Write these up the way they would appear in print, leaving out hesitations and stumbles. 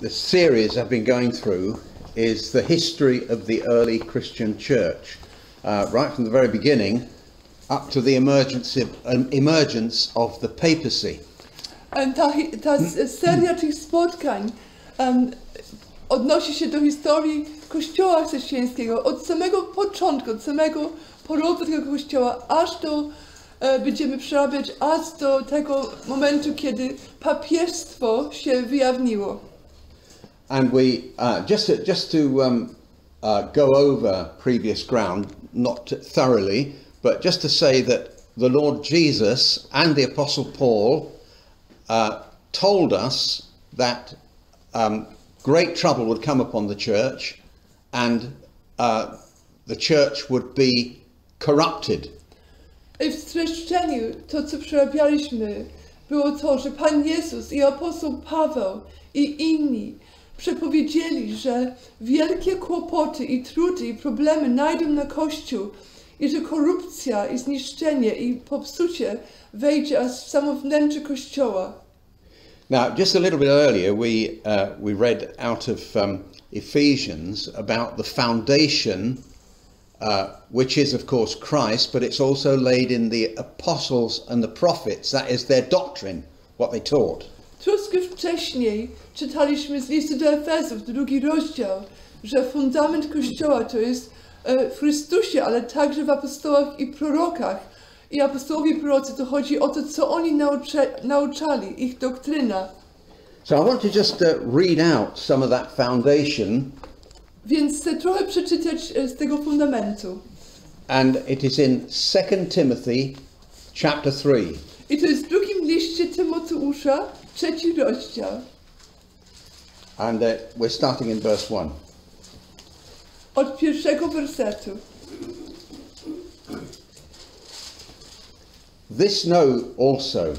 the series I've been going through is the history of the early Christian church, right from the very beginning up to the emergence of the papacy. Ta seria tych spotkań odnosi się do historii Kościoła chrześcijańskiego od samego początku, od samego porodu tego Kościoła, aż do, będziemy przerabiać, aż do tego momentu, kiedy papieżstwo się wyjawniło. And we, just to go over previous ground, not thoroughly, but just to say that the Lord Jesus and the Apostle Paul told us that great trouble would come upon the church and the church would be corrupted. I w streszczeniu to, co przerabialiśmy, było to, że Pan Jezus i apostoł Paweł i inni przepowiedzieli, że wielkie kłopoty i trudy i problemy najdą na Kościół i że korupcja i zniszczenie i popsucie wejdzie aż w samo wnętrze Kościoła. Now, just a little bit earlier, we read out of Ephesians about the foundation, which is of course Christ, but it's also laid in the apostles and the prophets. That is their doctrine, what they taught. Troszkę wcześniej czytaliśmy z listu do Efezów, 2 rozdział, że fundament Kościoła to jest w Chrystusie, ale także w apostołach i prorokach. I apostołowie i prorocy, to chodzi o to, co oni nauczali, ich doktryna. So I want to just read out some of that foundation. Więc chcę trochę przeczytać z tego fundamentu. And it is in 2 Timothy chapter 3. I to jest w drugim liście Tymoteusza, 3 rozdział. And we're starting in verse 1. Od pierwszego wersetu. This know also,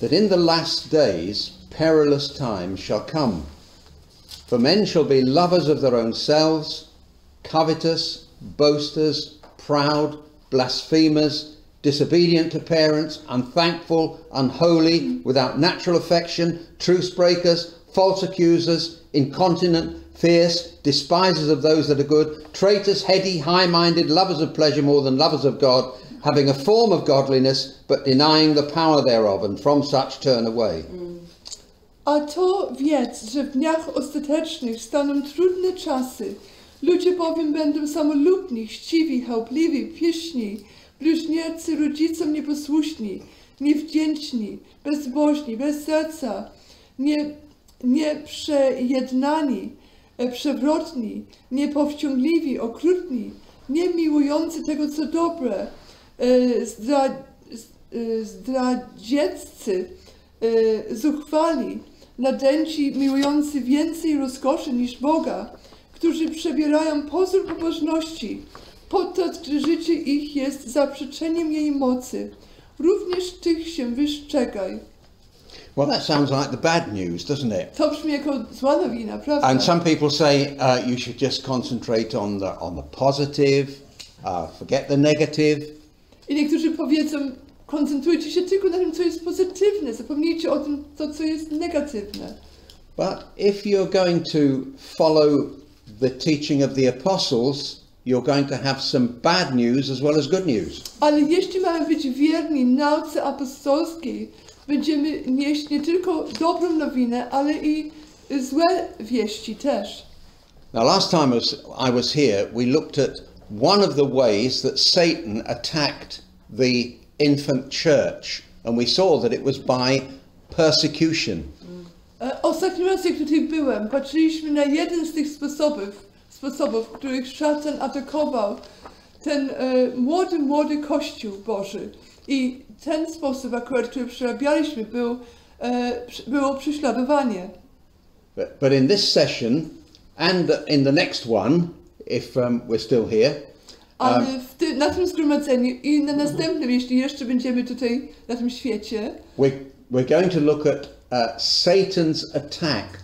that in the last days perilous times shall come. For men shall be lovers of their own selves, covetous, boasters, proud, blasphemers, disobedient to parents, unthankful, unholy, without natural affection, truce breakers, false accusers, incontinent, fierce, despisers of those that are good, traitors, heady, high-minded, lovers of pleasure more than lovers of God, having a form of godliness, but denying the power thereof, and from such turn away. A to wiedz, że w dniach ostatecznych staną trudne czasy. Ludzie bowiem będą samolubni, chciwi, chełpliwi, pieśni, bluźniercy, rodzicom nieposłuszni, niewdzięczni, bezbożni, bez serca, nieprzejednani, przewrotni, niepowściągliwi, okrutni, nie miłujący tego, co dobre, zdradzieccy, zuchwali, nadęci, miłujący więcej rozkoszy niż Boga, którzy przebierają pozór pobożności, podczas gdy życie ich jest zaprzeczeniem jej mocy. Również tych się wystrzegaj. Well, that sounds like the bad news, doesn't it? To brzmi jako zła nowina, prawda? And some people say you should just concentrate on the positive, forget the negative. I niektórzy powiedzą, koncentrujcie się tylko na tym, co jest pozytywne, zapomnijcie o tym, co jest negatywne. But if you're going to follow the teaching of the apostles, you're going to have some bad news as well as good news. Ale jeśli mamy być wierni nauce apostolskiej, będziemy nieść nie tylko dobrą nowinę, ale i złe wieści też. Now, last time I was here, we looked at one of the ways that Satan attacked the infant church, and we saw that it was by persecution. Ostatni raz, jak tutaj byłem, patrzyliśmy na jeden z tych sposobów, w których szatan atakował ten młody Kościół Boży. I ten sposób akurat, który przerabialiśmy, było prześladowanie. But in this session and in the next one, if we're still here, ale na tym zgromadzeniu i na następnym, jeśli jeszcze będziemy tutaj na tym świecie, we're going to look at Satan's attack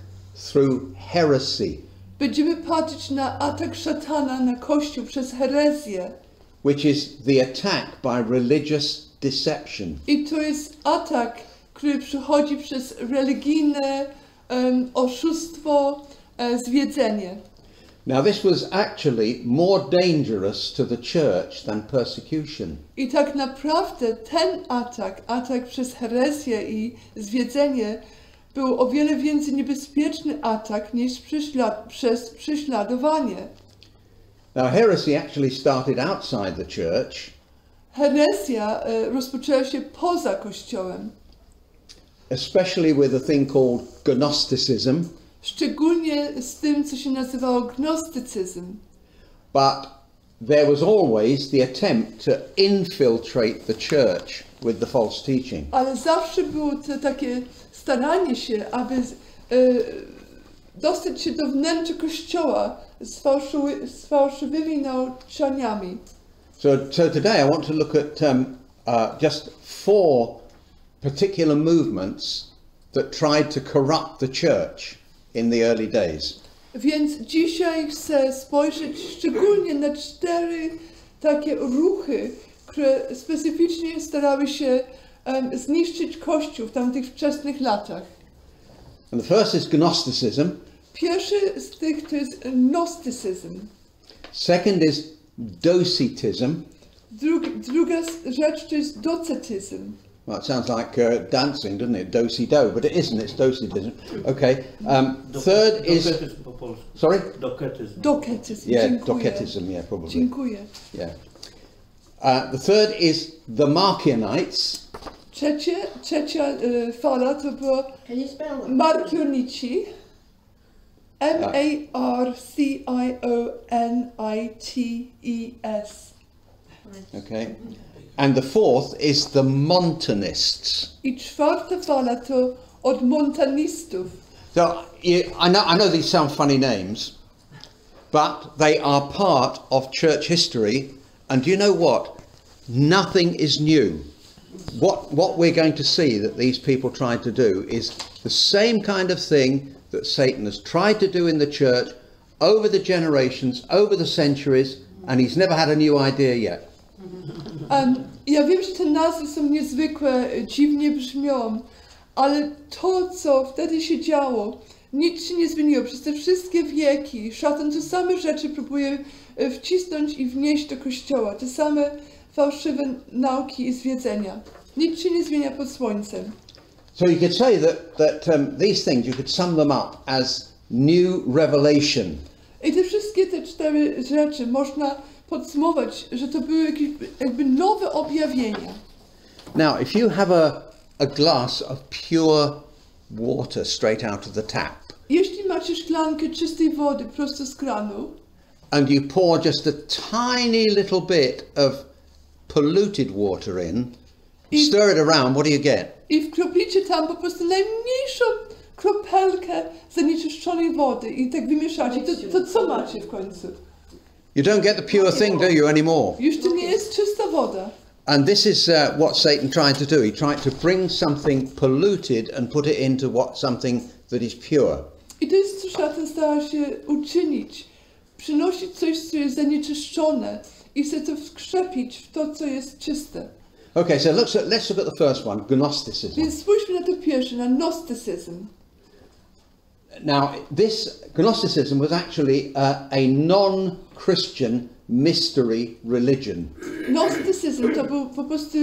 through heresy. Będziemy patrzeć na atak szatana na Kościół przez herezję. Which is the attack by religious deception. I to jest atak, który przychodzi przez religijne oszustwo, zwiedzenie. Now this was actually more dangerous to the church than persecution. I tak naprawdę ten atak przez herezję i zwiedzenie, był o wiele więcej niebezpieczny atak niż przez prześladowanie. Now heresy actually started outside the church. Herezja rozpoczęła się poza Kościołem. Especially with a thing called Gnosticism. Szczególnie z tym, co się nazywało gnostycyzm. But there was always the attempt to infiltrate the church with the false teaching. Ale zawsze było to takie staranie się, aby dostać się do wnętrza Kościoła z fałszywymi nauczaniami. So today I want to look at just 4 particular movements that tried to corrupt the church in the early days. Więc dzisiaj chcę spojrzeć szczególnie na 4 takie ruchy, które specyficznie starały się zniszczyć Kościół w tamtych wczesnych latach. And the first is Gnosticism. Pierwszy z tych to jest gnostycyzm. Second is Docetism. Druga rzecz to jest docetyzm. Well, it sounds like dancing, doesn't it? Do-si-do, but it isn't. It's docetism. Okay. Third is... Sorry? Doketyzm. Doketyzm. Yeah, Dziękuję. docetism, yeah, probably. Dziękuję. Yeah. The third is the Marcionites. Trzecia fala to było Can you spell it? Marcionici. M-A-R-C-I-O-N-I-T-E-S. Okay. And the fourth is the Montanists. I czwarta fala to od montanistów. So I know these sound funny names, but they are part of church history. And do you know what? Nothing is new. What we're going to see that these people tried to do is the same kind of thing that Satan has tried to do in the church over the generations, over the centuries, and he's never had a new idea yet. Ja wiem, że te nazwy są niezwykłe, dziwnie brzmią, ale to, co wtedy się działo, nic się nie zmieniło. Przez te wszystkie wieki szatan te same rzeczy próbuje wcisnąć i wnieść do Kościoła. Te same fałszywe nauki i zwiedzenia. Nic się nie zmienia pod słońcem. So you could say that these things, you could sum them up as new revelation. I te wszystkie te 4 rzeczy można podsumować, że to były jakieś jakby nowe objawienia. Now, if you have a glass of pure water straight out of the tap, Jeśli macie szklankę czystej wody prosto z kranu and you pour just a tiny little bit of polluted water in, stir it around, what do you get? i wkroplicie tam po prostu najmniejszą kropelkę zanieczyszczonej wody i tak wymieszacie, to co macie w końcu? You don't get the pure thing, do you, anymore? Już to nie jest czysta woda. And this is what Satan tried to do. He tried to bring something polluted and put it into something that is pure. I to jest, co szatan stara się uczynić. Przynosić coś, co jest zanieczyszczone i chce to wkrzepić w to, co jest czyste. Okay, so let's look at the first one, Gnosticism. Więc spójrzmy na to pierwsze, na gnostycyzm. Now, this Gnosticism was actually a non-Christian mystery religion. Gnostycyzm to był po prostu,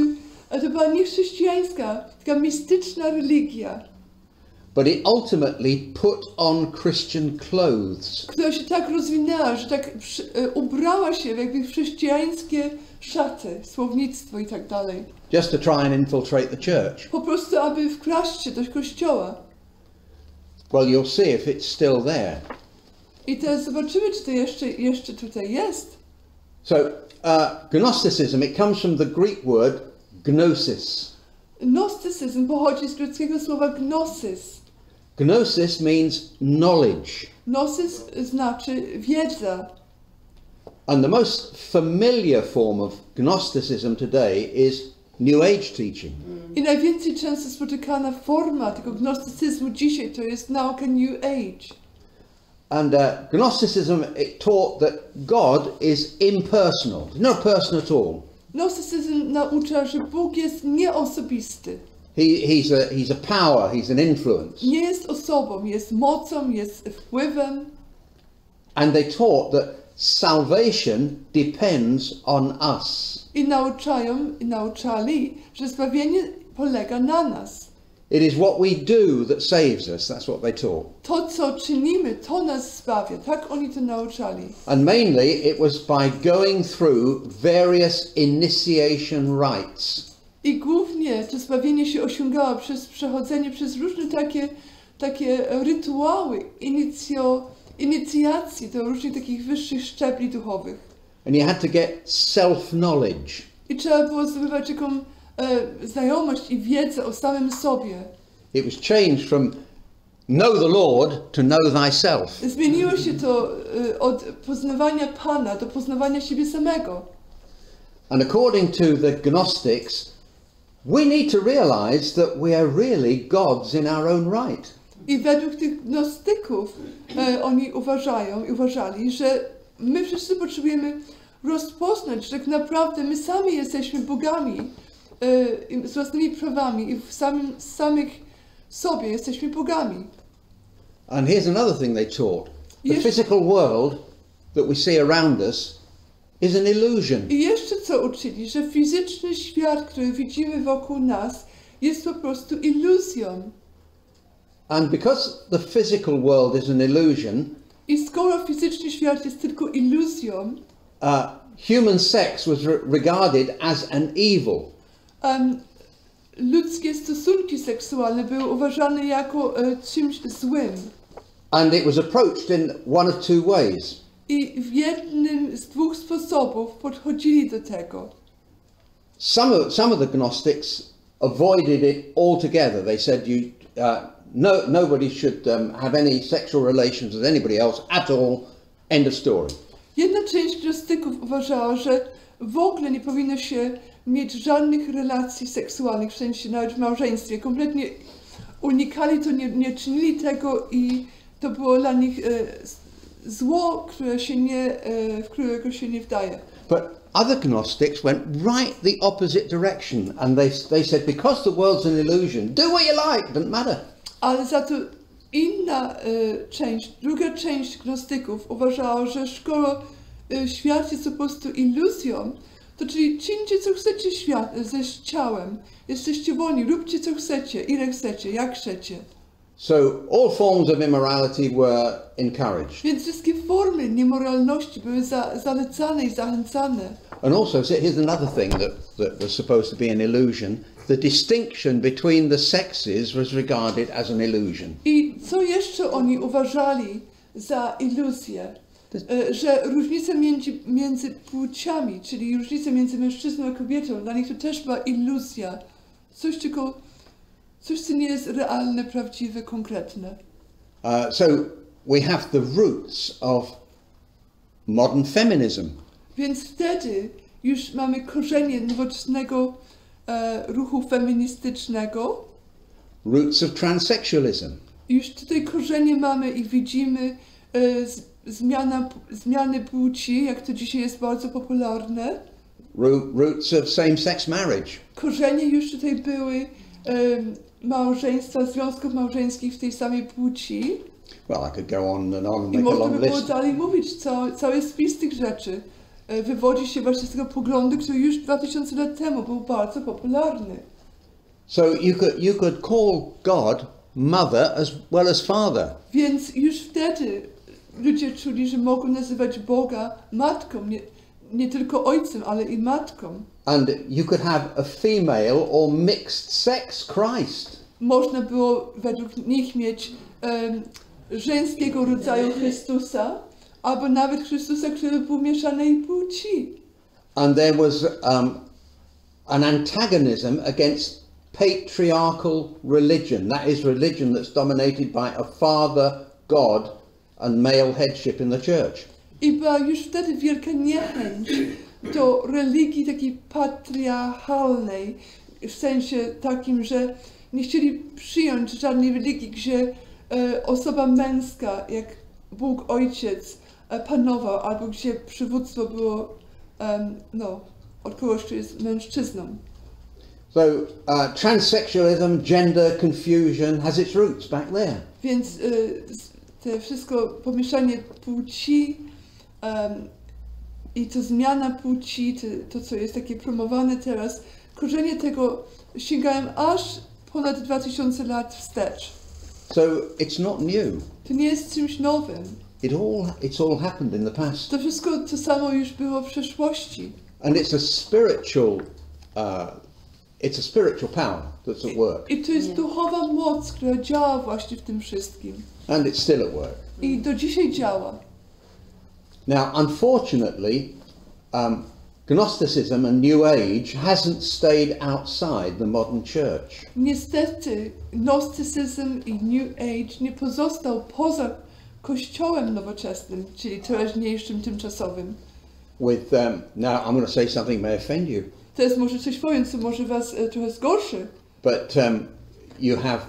to była niechrześcijańska, taka mistyczna religia, But it ultimately put on Christian clothes. która się tak rozwinęła, że tak ubrała się w jakby chrześcijańskie szaty, słownictwo i tak dalej. Just to try and infiltrate the church. Po prostu, aby wkraść się do kościoła. Well, you'll see if it's still there. I teraz zobaczymy, czy to jeszcze tutaj jest. So, Gnosticism, it comes from the Greek word gnosis. Gnostycyzm pochodzi z greckiego słowa gnosis. Gnosis means knowledge. Gnosis znaczy wiedza. And the most familiar form of Gnosticism today is New Age teaching. I najwięcej często spotykana forma tego gnostycyzmu dzisiaj to jest nauka New Age. And Gnosticism, it taught that God is impersonal. He's not a person at all. Gnostycyzm naucza, że Bóg jest nieosobisty. He's a power, he's an influence. Nie jest osobą, jest mocą, jest wpływem. And they taught that salvation depends on us. I nauczali, że zbawienie polega na nas. It is what we do that saves us. That's what they taught. To, co czynimy, to nas zbawia. Tak oni to nauczali. And mainly it was by going through various initiation rites. I głównie to zbawienie się osiągało przez przechodzenie przez różne takie rytuały, inicjacji do różnych takich wyższych szczebli duchowych. And you had to get self-knowledge. I trzeba było zdobywać taką znajomość i wiedzę o samym sobie. It was changed from know the Lord to know thyself. Zmieniło się to od poznawania Pana do poznawania siebie samego. And according to the Gnostics, we need to realize that we are really gods in our own right. I według tych gnostyków oni uważali, że my wszyscy potrzebujemy rozpoznać, że tak naprawdę my sami jesteśmy bogami z własnymi prawami i w samych sobie jesteśmy bogami. And here's another thing they taught. The physical world that we see around us is an illusion. I jeszcze co uczyli, że fizyczny świat, który widzimy wokół nas, jest po prostu iluzją. And because the physical world is an illusion, I skoro fizyczny świat jest tylko iluzją, human sex was regarded as an evil. Ludzkie stosunki seksualne były uważane jako czymś złym. And it was approached in one of two ways. I w jednym z dwóch sposobów podchodzili do tego. Some of the Gnostics avoided it altogether. They said nobody should have any sexual relations with anybody else at all. End of story. Jedna część gnostyków uważała, że w ogóle nie powinno się mieć żadnych relacji seksualnych, w sensie nawet w małżeństwie. Kompletnie unikali to, nie czynili tego i to było dla nich zło, w którego się nie wdaje. But other Gnostics went right the opposite direction, and they said because the world's an illusion, do what you like, doesn't matter. Ale za to inna druga część gnostyków uważała, że skoro świat jest po prostu iluzją, to czyli czyńcie co chcecie ze ciałem, jesteście wolni, róbcie co chcecie, ile chcecie, jak chcecie. So all forms of immorality were encouraged. Więc wszystkie formy niemoralności były zalecane i zachęcane. And also, here's another thing that was supposed to be an illusion. The distinction between the sexes was regarded as an illusion. I co jeszcze oni uważali za iluzję? Że różnica między płciami, czyli różnica między mężczyzną a kobietą, dla nich to też była iluzja. Coś, co nie jest realne, prawdziwe, konkretne. So we have the roots of modern feminism. Więc wtedy już mamy korzenie nowoczesnego ruchu feministycznego. Roots of transsexualism. Już tutaj korzenie mamy i widzimy zmiany płci, jak to dzisiaj jest bardzo popularne. Roots of same-sex marriage. Korzenie już tutaj były małżeństwa, związków małżeńskich w tej samej płci. Well, I could go on and on and I make a można long by było list. dalej mówić, cały spis tych rzeczy wywodzi się właśnie z tego poglądu, który już 2000 lat temu był bardzo popularny. So you could call God mother as well as father. Więc już wtedy ludzie czuli, że mogą nazywać Boga matką, nie tylko ojcem, ale i matką. And you could have a female or mixed sex Christ. Można było według nich mieć żeńskiego rodzaju Chrystusa, albo nawet Chrystusa, który był mieszanej płci. And there was an antagonism against patriarchal religion. That is religion that's dominated by a father, God, and male headship in the church. I była już wtedy wielka niechęć do religii takiej patriarchalnej, w sensie takim, że nie chcieli przyjąć żadnej religii, gdzie osoba męska, jak Bóg Ojciec, panował, albo gdzie przywództwo było od kogoś, kto jest mężczyzną. So transsexualism, gender confusion has its roots back there. Więc te wszystko pomieszanie płci i to zmiana płci, to co jest takie promowane teraz, korzenie tego sięgają aż ponad 2000 lat wstecz. So it's not new. To nie jest czymś nowym. It's all happened in the past. To wszystko to samo już było w przeszłości. And it's a spiritual power that's at work. I to jest duchowa moc, która działa właśnie w tym wszystkim. And it's still at work. I do dzisiaj działa. Now, unfortunately, Gnosticism and New Age hasn't stayed outside the modern church. Niestety, gnostycyzm i New Age nie pozostał poza Kościołem nowoczesnym, czyli teraźniejszym, tymczasowym. With now, I'm going to say something may offend you. Teraz może coś powiem, co może was trochę zgorszy. But you have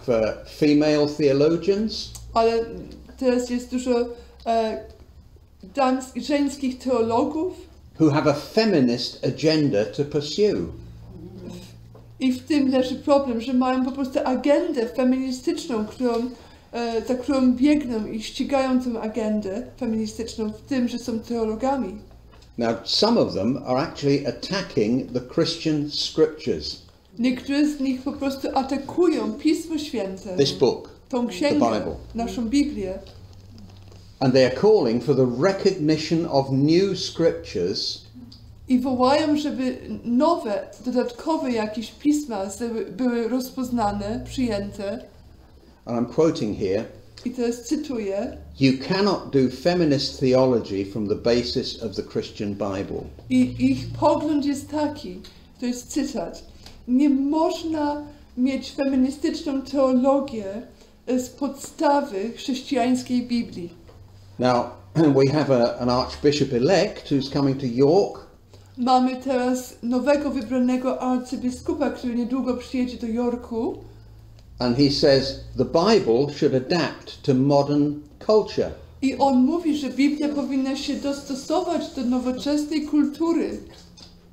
female theologians. Ale teraz jest dużo żeńskich teologów. Who have a feminist agenda to pursue. I w tym leży problem, że mają po prostu agendę feministyczną, za którą biegną i ścigają tę agendę feministyczną w tym, że są teologami. Now, some of them are actually attacking the Christian scriptures. Niektórzy z nich po prostu atakują Pismo Święte. This book, tą księgę, naszą Biblię. And they are calling for the recognition of new scriptures. I wołają, żeby nowe, dodatkowe jakieś pisma były rozpoznane, przyjęte. And I'm quoting here. I teraz cytuję. You cannot do feminist theology from the basis of the Christian Bible. I ich pogląd jest taki, to jest cytat. Nie można mieć feministyczną teologię z podstawy chrześcijańskiej Biblii. Now, we have an archbishop-elect who's coming to York. Mamy teraz nowego wybranego arcybiskupa, który niedługo przyjedzie do Yorku. And he says the Bible should adapt to modern culture. I on mówi, że Biblia powinna się dostosować do nowoczesnej kultury.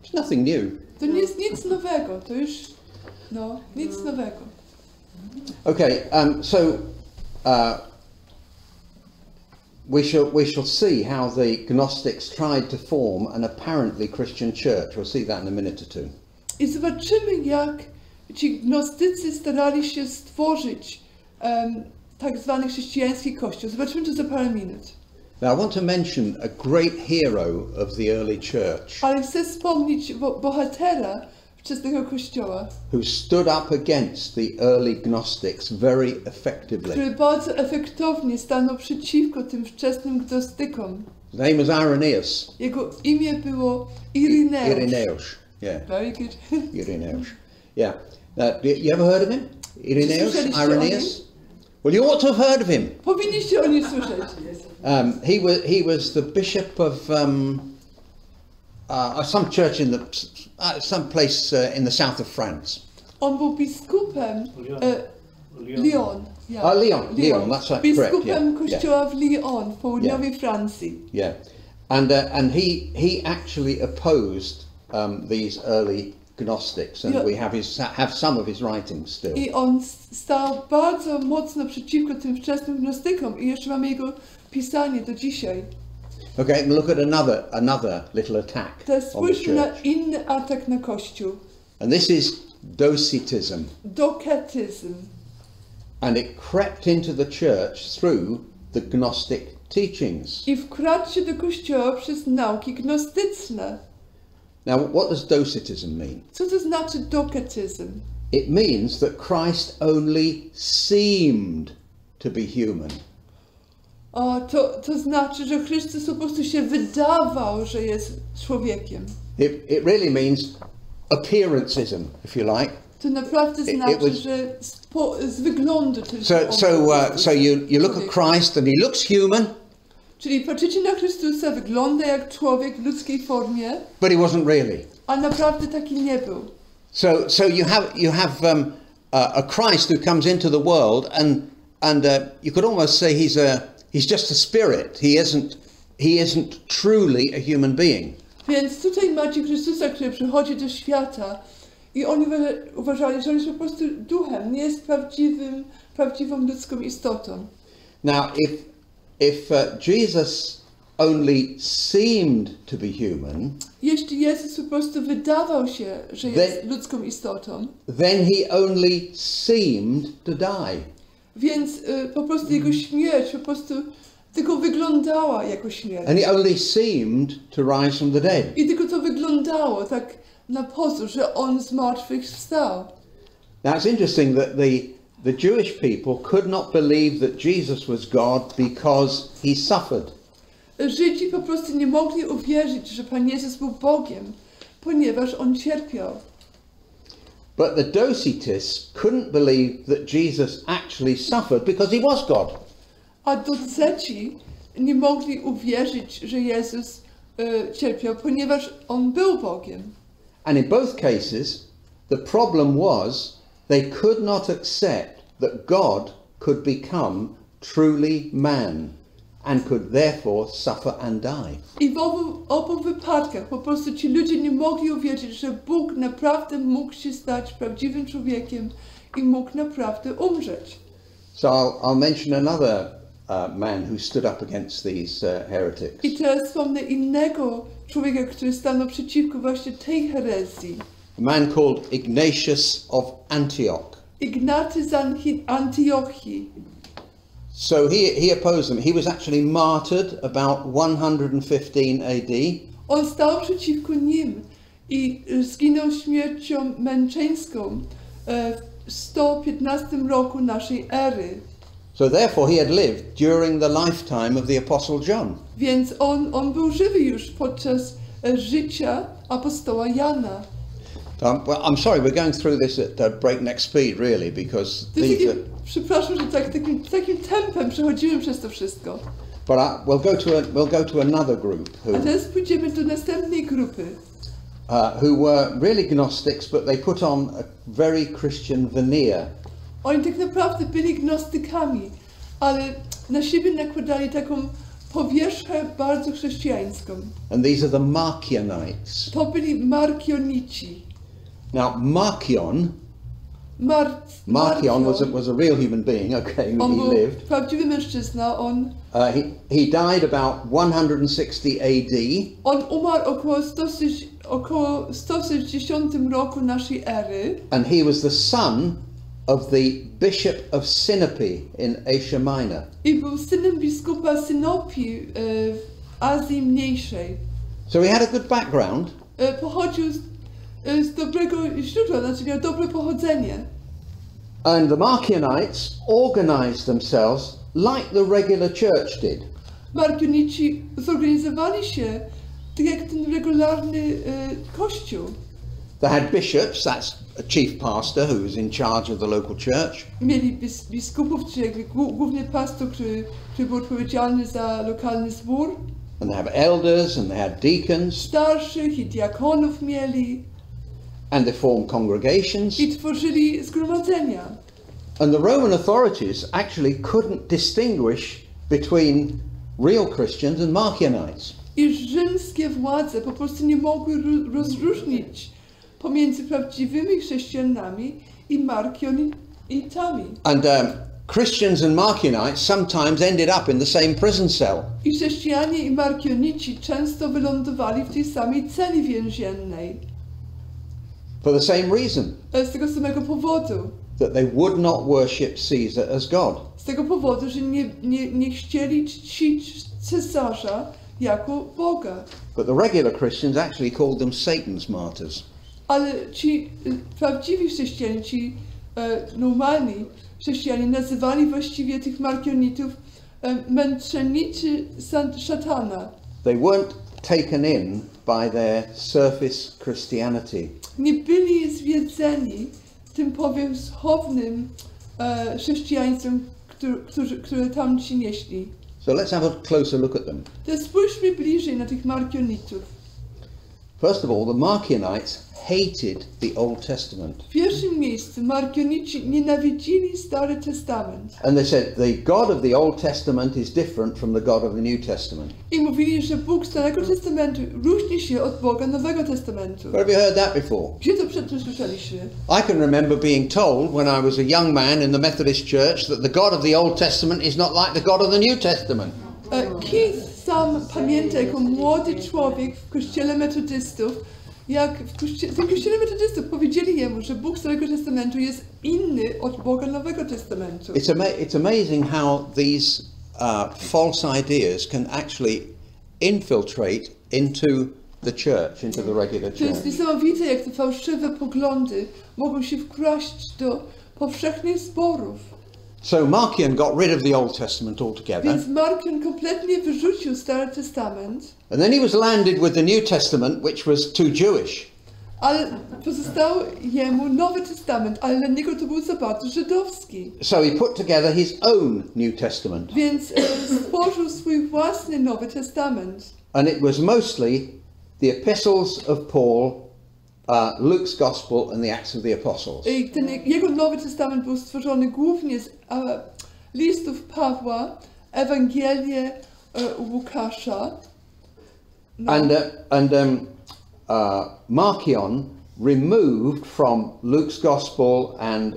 It's nothing new. To nie jest nic nowego, to już nic nowego. Okay, so we shall see how the Gnostics tried to form an apparently Christian church. We'll see that in a minute or two. I zobaczymy, jak ci gnostycy starali się stworzyć tak zwany chrześcijański kościół. Zobaczymy to za parę minut. Now I want to mention a great hero of the early church. Ale chcę wspomnieć bohatera wczesnego kościoła. Who stood up against the early Gnostics very effectively. Który bardzo efektownie stanął przeciwko tym wczesnym gnostykom. His name was Irenaeus. Jego imię było Ireneusz. Irenaeus. Yeah. Very good. Irenaeus. Yeah. You ever heard of him? Irenaeus? Well, you ought to have heard of him. Powinniście o nim słyszeć. He was the bishop of some church in some place in the south of France. On był biskupem Lyon. Lyon, that's right. Biskupem kościoła w Lyon w południowej Francji. Yeah, and he actually opposed these early Gnostics, and we have some of his writings still. I on stał bardzo mocno przeciwko tym wczesnym gnostykom i jeszcze mamy jego pisanie do dzisiaj. Okay, and look at another little attack Teraz on the spójrzmy na church. inny atak na Kościół. And this is Docetism. Doketyzm. And it crept into the church through the Gnostic teachings. I wkradł się do Kościoła przez nauki gnostyczne. Now, what does Docetism mean? Co to znaczy doketyzm? It means that Christ only seemed to be human. To znaczy, że Chrystus po prostu się wydawał, że jest człowiekiem. It really means appearanceism, if you like. To naprawdę znaczy, że z wyglądu tylko. So you look at Christ and he looks human. Czyli patrzycie na Chrystusa, wygląda jak człowiek w ludzkiej formie. But he wasn't really. A naprawdę taki nie był. So you have a Christ who comes into the world and you could almost say he's just a spirit. He isn't truly a human being. Więc tutaj macie Chrystusa, który przychodzi do świata I oni uważali, że on jest po prostu duchem, nie jest prawdziwą ludzką istotą. Now, if Jesus only seemed to be human, jeśli Jezus po prostu wydawał się, że jest ludzką istotą, then he only seemed to die. Więc po prostu jego śmierć po prostu tylko wyglądała jako śmierć. And he only seemed to rise from the dead. I tylko to wyglądało tak na pozór, że on z martwych wstał. Now it's interesting that the Jewish people could not believe that Jesus was God because he suffered. Żydzi po prostu nie mogli uwierzyć, że Pan Jezus był Bogiem, ponieważ on cierpiał. But the Docetists couldn't believe that Jesus actually suffered because he was God. A Doceci nie mogli uwierzyć, że Jezus cierpiał, ponieważ on był Bogiem. And in both cases, the problem was they could not accept that God could become truly man and could therefore suffer and die. I w obu wypadkach po prostu ci ludzie nie mogli uwierzyć, że Bóg naprawdę mógł się stać prawdziwym człowiekiem i mógł naprawdę umrzeć. So I'll mention another man who stood up against these heretics. I teraz wspomnę innego człowieka, który stanął przeciwko właśnie tej herezji. A man called Ignatius of Antioch. Ignaty z Antiochii. So he opposed them. He was actually martyred about 115 AD. On stał przeciwko nim i zginął śmiercią męczeńską w 115 roku naszej ery. So therefore he had lived during the lifetime of the Apostle John. Więc on był żywy już podczas życia apostoła Jana. Well, I'm sorry, we're going through this at breakneck speed, really, because these are... Przepraszam, że takim tempem przechodzimy przez to wszystko. But we'll go to another group A teraz pójdziemy do następnej grupy. Who were really Gnostics, but they put on a very Christian veneer. Oni tak naprawdę byli gnostykami, ale na siebie nakładali taką powierzchnię bardzo chrześcijańską. And these are the Marcionites. To byli Markionici. Now, Marcion was a real human being, okay, on he był lived. prawdziwy mężczyzna, He died about 160 AD. On umarł około 160 roku naszej ery. And he was the son of the Bishop of Sinope in Asia Minor. I był synem biskupa Synopii w Azji Mniejszej. So he had a good background. Pochodził z dobrego źródła, znaczy miał dobre pochodzenie. And the Marcionites organized themselves like the regular church did. Markionici zorganizowali się tak jak ten regularny kościół. They had bishops, that's a chief pastor who was in charge of the local church. Mieli biskupów, czy jakby główny pastor, który był odpowiedzialny za lokalny zbór. And they have elders and they had deacons. Starszych i diakonów mieli. And they formed congregations. I tworzyli zgromadzenia. And the Roman authorities actually couldn't distinguish between real Christians and Marcionites. I rzymskie władze po prostu nie mogły rozróżnić pomiędzy prawdziwymi chrześcijanami i Markionitami. And Christians and Marcionites sometimes ended up in the same prison cell. I chrześcijanie i Markionici często wylądowali w tej samej celi więziennej. For the same reason. Z tego samego powodu. That they would not worship Caesar as God. Z tego powodu, że nie chcieli czcić cesarza jako Boga. But the regular Christians actually called them Satan's martyrs. Ale ci prawdziwi chrześcijanie, ci normalni chrześcijanie nazywali właściwie tych Markionitów męczennicy szatana. They weren't taken in by their surface Christianity. Nie byli zwiedzeni tym powierzchownym chrześcijaństwem, które tam ci nieśli. So let's have a closer look at them. To spójrzmy bliżej na tych Markionitów. First of all, the Marcionites hated the Old Testament. W pierwszym miejscu Markionici nienawidzili Stary Testament. And they said the God of the Old Testament is different from the God of the New Testament. I mówili, że Bóg Starego Testamentu różni się od Boga Nowego Testamentu. Where have you heard that before? Gdzie to przedtem słyszeliśmy? I can remember being told when I was a young man in the Methodist Church that the God of the Old Testament is not like the God of the New Testament. Keith sam pamięta jako młody człowiek w kościele metodystów, jak w kościele metodystów powiedzieli jemu, że Bóg Starego Testamentu jest inny od Boga Nowego Testamentu. It's amazing how these false ideas can actually infiltrate into the church, into the regular To jest church. niesamowite, jak te fałszywe poglądy mogą się wkraść do powszechnych zborów. So Marcion got rid of the Old Testament altogether. Więc Markion kompletnie wyrzucił Stary Testament, And then he was landed with the New Testament, which was too Jewish. ale pozostał jemu Nowy Testament, ale dla niego to był za bardzo żydowski. So he put together his own New Testament. Więc stworzył swój własny Nowy Testament. And it was mostly the epistles of Paul, Luke's Gospel and the Acts of the Apostles. I jego Nowy Testament był stworzony głównie z listów Pawła, Ewangelię Łukasza. No. Marcion removed from Luke's Gospel and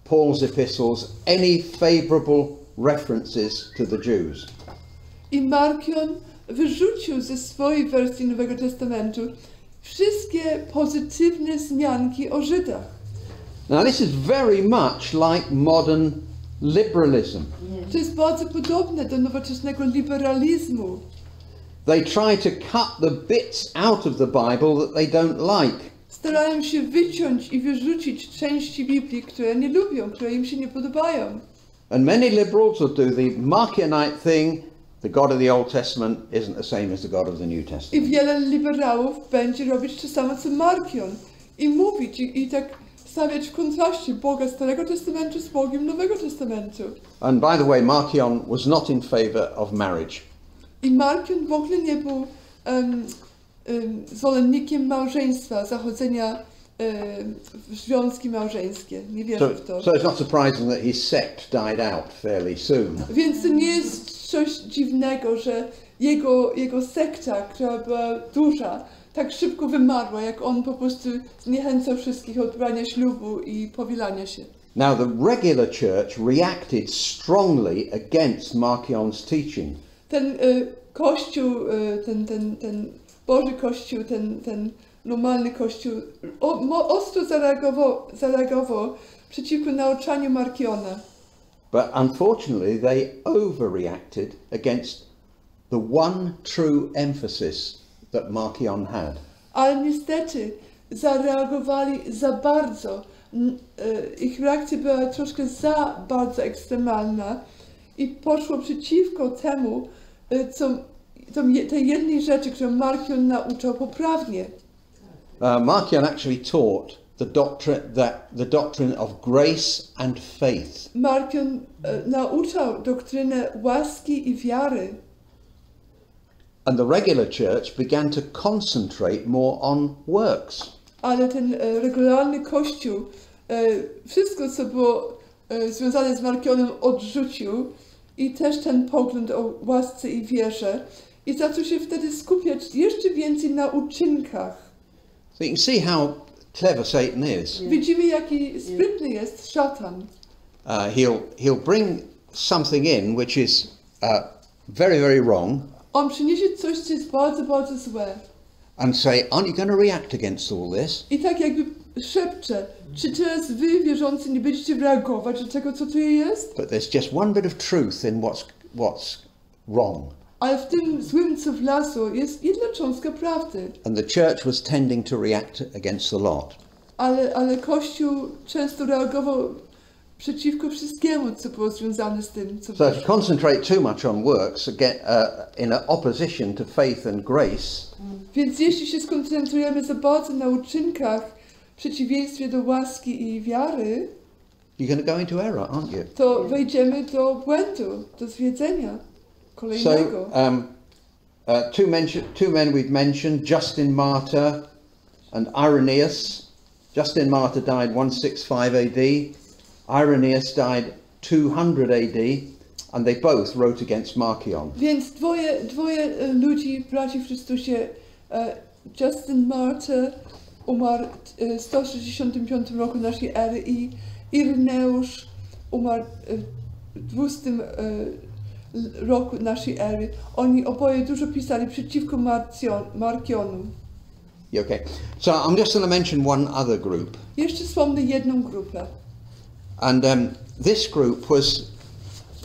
Paul's epistles any favourable references to the Jews. I Markion wyrzucił ze swojej wersji Nowego Testamentu wszystkie pozytywne wzmianki o Żydach. Now this is very much like modern liberalism. To jest bardzo podobne do nowoczesnego liberalizmu. They try to cut the bits out of the Bible that they don't like. Starają się wyciąć i wyrzucić części Biblii, które nie lubią, które im się nie podobają. And many liberals will do the Marcionite thing. The God of the Old Testament isn't the same as the God of the New I Testament. wiele liberałów będzie robić to samo co Markion i mówić i tak stawiać w kontraście Boga Starego Testamentu z Bogiem Nowego Testamentu. And by the way, Marcion was not in favour of marriage. I Markion w ogóle nie był zwolennikiem małżeństwa, zachodzenia w związki małżeńskie. Nie wierzę w to. So it's not surprising that his sect died out fairly soon. Więc to nie jest coś dziwnego, że jego sekta, która była duża, tak szybko wymarła, jak on po prostu zniechęcał wszystkich od brania ślubu i powielania się. Now the regular church reacted strongly against Marcion's teaching. Ten kościół, ten Boży Kościół, ten normalny Kościół ostro zareagował przeciwko nauczaniu Markiona. But unfortunately they overreacted against the one true emphasis that Marcion had. Ale niestety zareagowali za bardzo. Ich reakcja była troszkę za bardzo ekstremalna i poszło przeciwko temu, tej jednej rzeczy, którą Markion nauczał poprawnie. Marcion actually taught the doctrine of grace and faith. Markion nauczał doktrynę łaski i wiary. And the regular church began to concentrate more on works. Ale ten regularny kościół wszystko, co było związane z Markionem, odrzucił i też ten pogląd o łasce i wierze i zaczął się wtedy skupiać jeszcze więcej na uczynkach. So you can see how clever Satan is. Widzimy, jaki sprytny jest szatan. He'll bring something in which is very, very wrong. On przyniesie coś, co jest bardzo, bardzo złe. And say, aren't you going to react against all this? I tak jakby szepcze, czy teraz wy, wierzący, nie będziecie reagować do tego, co tu jest? But there's just one bit of truth in what's wrong. Ale w tym złym, co wlazło, jest jedna cząstka prawdy. And the church was tending to react against the lot. Ale Kościół często reagował przeciwko wszystkiemu, co było związane z tym, co So to concentrate too much on works in opposition to faith and grace. Więc jeśli się skoncentrujemy za bardzo na uczynkach w przeciwieństwie do łaski i wiary, you're going to go into error, aren't you? to wejdziemy do błędu, do zwiedzenia kolejnego. So two men we've mentioned, Justin Martyr and Irenaeus. Justin Martyr died 165 AD. Irenaeus died 200 AD, and they both wrote against Marcion. Więc dwoje ludzi, braci w Chrystusie, Justin Martyr umarł w 165 roku naszej ery i Ireneusz umarł w 200 roku naszej ery. Oni oboje dużo pisali przeciwko Marcionu. Okay, so I'm just going to mention one other group. Jeszcze wspomnę jedną grupę. And this group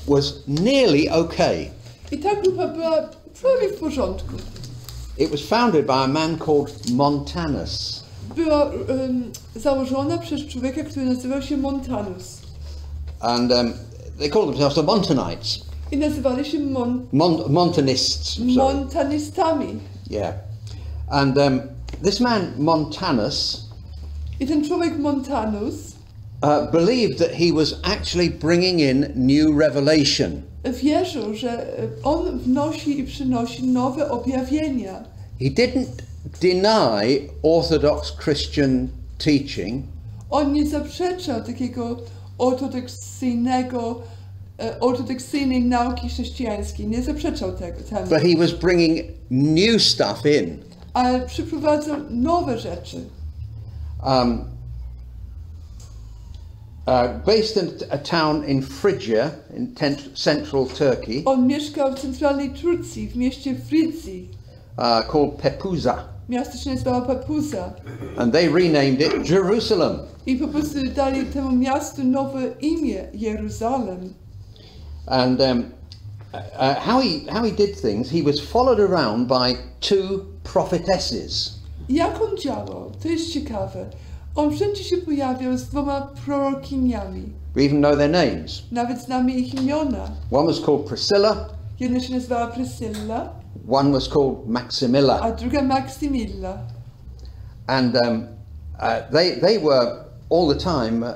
was nearly okay. I ta grupa była prawie w porządku. It was founded by a man called Montanus. Była założona przez człowieka, który nazywał się Montanus. And they called themselves the Montanites. I nazywali się Montanists. Montanistami. Yeah. And this man Montanus I ten człowiek Montanus believed that he was actually bringing in new revelation. Wierzył, że on wnosi i przynosi nowe objawienia. He didn't deny Orthodox Christian teaching. On nie zaprzeczał takiego ortodoksyjnej nauki chrześcijańskiej. Nie zaprzeczał tego. But he was bringing new stuff in. Ale przyprowadzał nowe rzeczy. Based in a town in Phrygia, in central Turkey. On mieszkał w centralnej Turcji, w mieście Frydzi. Called Pepuza. Miasto się nazywało Pepuza. And they renamed it Jerusalem. I po prostu dali temu miastu nowe imię, Jeruzalem. And how he did things, he was followed around by two prophetesses. Jak on działał? To jest ciekawe. On wszędzie się pojawiał z dwoma prorokiniami. We even know their names. Nawet znamy ich imiona. One was called Priscilla. Jedna się nazywała Priscilla. One was called Maximilla. A druga Maksymilla. And they were all the time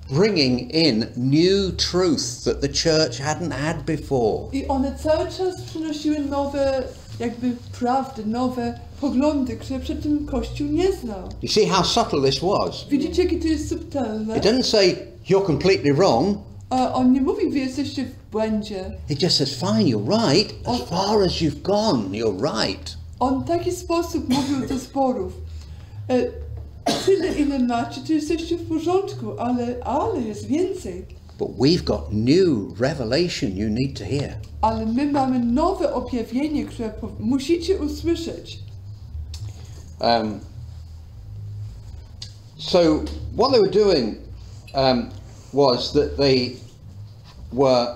bringing in new truth that the church hadn't had before. I one cały czas przynosiły nowe, jakby prawdy, nowe poglądy, które przed tym Kościół nie znał. You see how subtle this was? Widzicie, jakie to jest subtelne? It doesn't say you're completely wrong. A on nie mówi, wy jesteście w błędzie. It just says, fine, you're right. As far as you've gone, you're right. On w taki sposób mówił do zborów. Tyle, ile macie, to jesteście w porządku, ale jest więcej. But we've got new revelation you need to hear. Ale my mamy nowe objawienie, które musicie usłyszeć. So what they were doing was that they were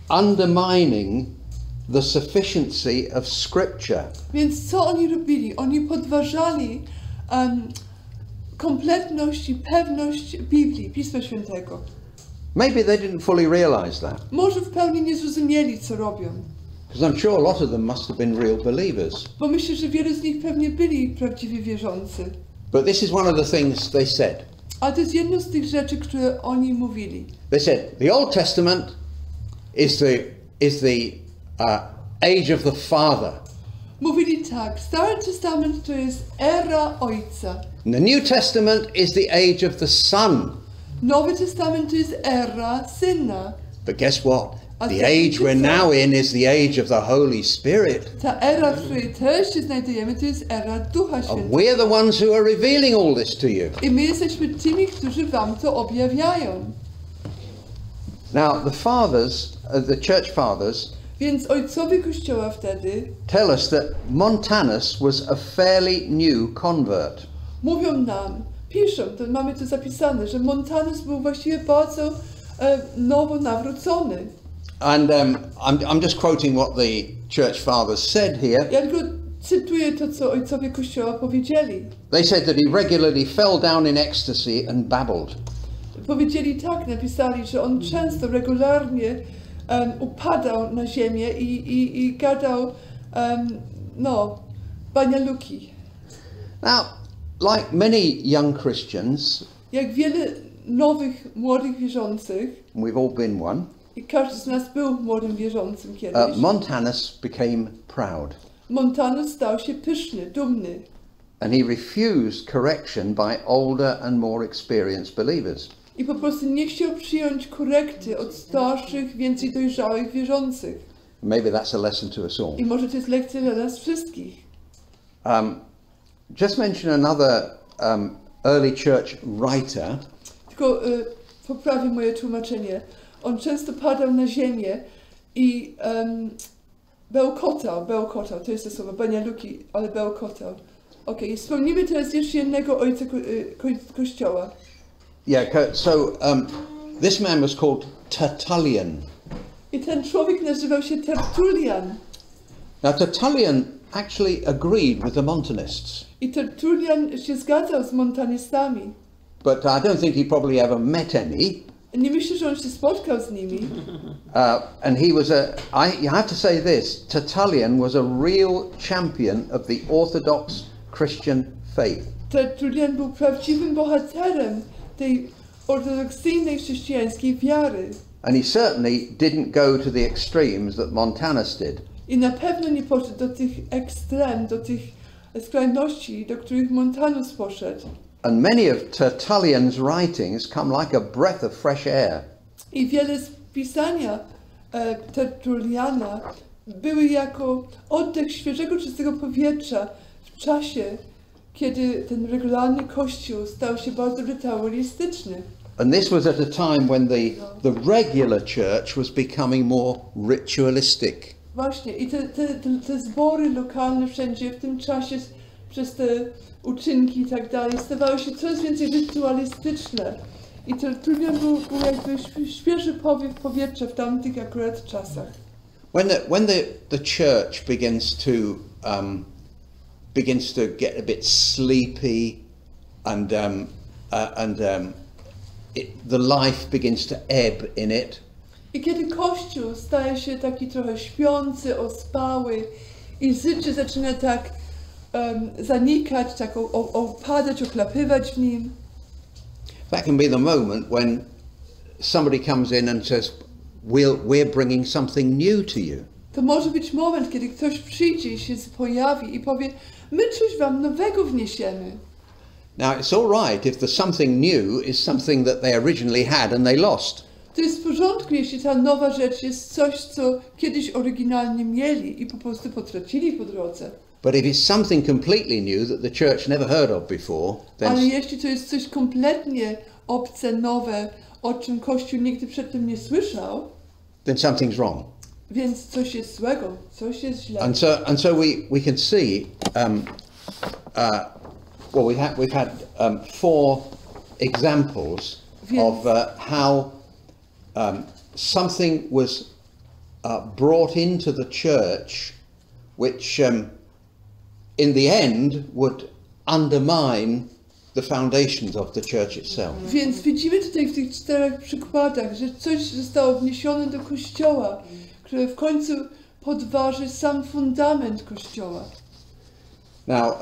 undermining the sufficiency of Scripture. Więc co oni robili? Oni podważali kompletność i pewność Biblii, Pisma Świętego. Maybe they didn't fully realize that. Może w pełni nie zrozumieli, co robią. Because I'm sure a lot of them must have been real believers. Bo myślę, że wielu z nich pewnie byli prawdziwie wierzący. But this is one of the things they said. A to jest jedno z tych rzeczy, które oni mówili. They said the Old Testament is the age of the Father. Mówili tak, Stary Testament to jest era Ojca. And the New Testament is the age of the Son. Nowy Testament to jest era Syna. But guess what? The age we're now in is the age of the Holy Spirit. Ta era, w której też się znajdujemy, to jest era Ducha And Świętego. we're the ones who are revealing all this to you. I my jesteśmy tymi, którzy wam to objawiają. Now, the fathers, the church fathers, Więc ojcowie Kościoła wtedy tell us that Montanus was a fairly new convert. mówią nam, piszą, to mamy to zapisane, że Montanus był właściwie bardzo nowo nawrócony. And I'm just quoting what the church fathers said here. Ja tylko cytuję to, co ojcowie Kościoła powiedzieli. They said that he regularly fell down in ecstasy and babbled. Powiedzieli tak, napisali, że on często, regularnie upadał na ziemię i gadał, banialuki. Now, like many young Christians, Jak wiele nowych, młodych wierzących, we've all been one, i każdy z nas był młodym wierzącym kiedyś, Montanus became proud. Montanus stał się pyszny, dumny. And he refused correction by older and more experienced believers. I po prostu nie chciał przyjąć korekty od starszych, więcej dojrzałych wierzących. Maybe that's a lesson to us all. I może to jest lekcja dla nas wszystkich. Just mention another early church writer. Tylko poprawię moje tłumaczenie. On często padał na ziemię i bełkotał, to jest to słowo, banialuki, ale bełkotał. Okej, wspomnimy teraz jeszcze jednego ojca Kościoła. Yeah, so this man was called Tertullian. I ten człowiek nazywał się Tertullian. Now Tertullian actually agreed with the Montanists. I Tertullian się zgadzał z montanistami. But I don't think he probably ever met any. Nie myślę, że on się spotkał z nimi. And he was you have to say this, Tertullian was a real champion of the Orthodox Christian faith. Tertullian był prawdziwym bohaterem tej ortodoksyjnej chrześcijańskiej wiary. And he certainly didn't go to the extremes that Montanus did. I na pewno nie poszedł do tych ekstrem, do tych skrajności, do których Montanus poszedł. And many of Tertullian's writings come like a breath of fresh air. I wiele z pisania Tertulliana były jako oddech świeżego, czystego powietrza w czasie, kiedy ten regularny kościół stał się bardzo ritualistyczny. And this was at a time when the regular church was becoming more ritualistic. Właśnie, i te zbory lokalne wszędzie w tym czasie przez te uczynki i tak dalej stawały się coraz więcej rytualistyczne. I Tertullian był jakby świeży powiew powietrza w tamtych akurat czasach. When the church begins to get a bit sleepy and the life begins to ebb in it. I kiedy Kościół staje się taki trochę śpiący, ospały i życie zaczyna tak zanikać, tak opadać, oklapywać w nim. That can be the moment when somebody comes in and says, we're bringing something new to you. To może być moment, kiedy ktoś przyjdzie i się pojawi i powie, my coś wam nowego wniesiemy. Now it's all right if the something new is something that they originally had and they lost. To jest w porządku, jeśli ta nowa rzecz jest coś, co kiedyś oryginalnie mieli i po prostu potracili po drodze. But if it's something completely new that the church never heard of before, then Ale jeśli to jest coś kompletnie obce, nowe, o czym Kościół nigdy przedtem nie słyszał, then something's wrong. więc coś jest złego, coś jest źle. And so we can see, we've had 4 examples of how something was brought into the church, which in the end would undermine the foundations of the church itself. Więc widzimy tutaj w tych 4 przykładach, że coś zostało wniesione do Kościoła, które w końcu podważy sam fundament Kościoła. Now,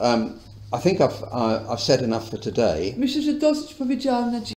I think I've said enough for today. Myślę, że dosyć powiedziałam na dziś.